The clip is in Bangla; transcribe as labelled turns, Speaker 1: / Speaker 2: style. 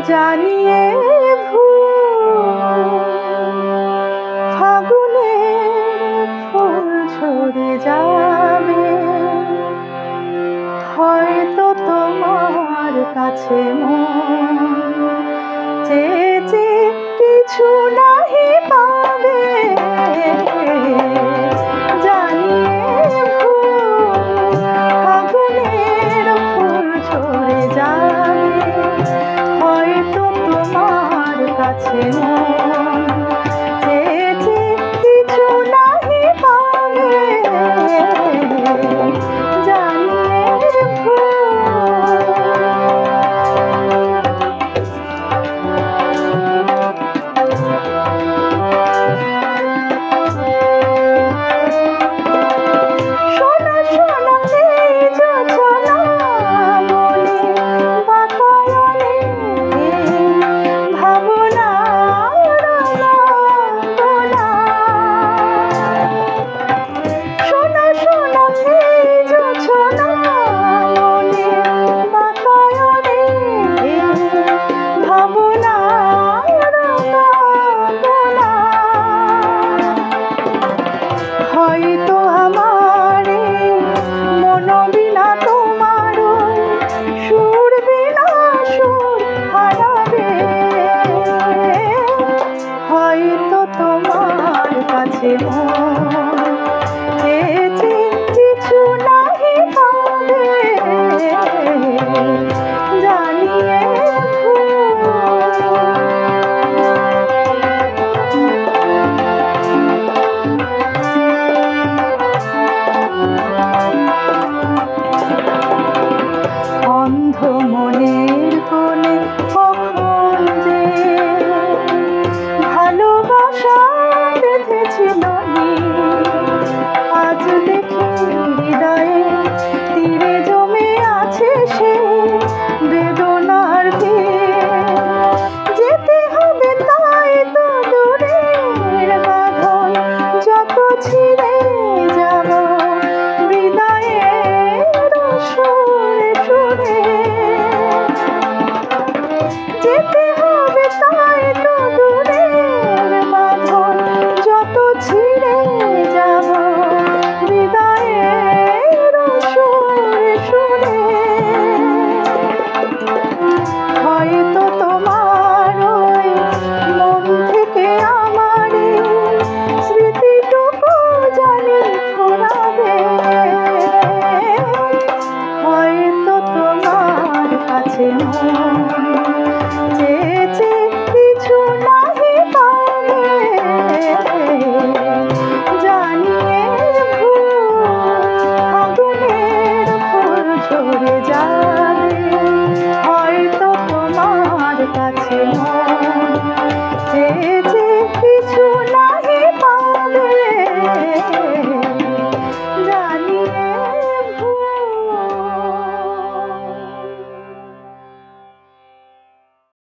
Speaker 1: জানিয়ে ফাগুনের ফুল ঝরে যাবে, হয়তো তোমার কাছে মন চেয়ে চেয়ে কিছু নাহি পাবে। জানিয়ে ফাগুনের ফুল ঝরে যাবে, হয়তো তোমার কাছে মন চেয়ে চেয়ে কিছু নাহি পাবে। হয়তো আমারে মন বিনা তোমারও সুর বিনা সুর হারাবে, হয়তো তোমার কাছে মন চেয়ে চেয়ে কিছু নাহি পাবে। জানিয়ে অন্ধ মনের কোণে কখন যে ভালোবাসা বেঁধেছিল, আজ দেখি হৃদয়ে তীরে জমে আছে সে বেদনার তীর। যেতে হবে তাই তো দূরের বাঁধন, যত ছিঁড়ে যাব হৃদয়ের সুরে সুরে। যেতে হবে তাই তো দূরের বাঁধন, যত ছিঁড়ে যাব হৃদয়ের সুরে সুরে। হয়তো তোমার ওই মন থেকে আমারে স্মৃতিটুকু জানি ফুরাবে, হয়তো তোমার কাছে মন চেয়ে চেয়ে কিছু নাহি পাবে। জানিয়ে ফাগুনের ফুল ঝরে যাবে, হয়তো তোমার কাছে মন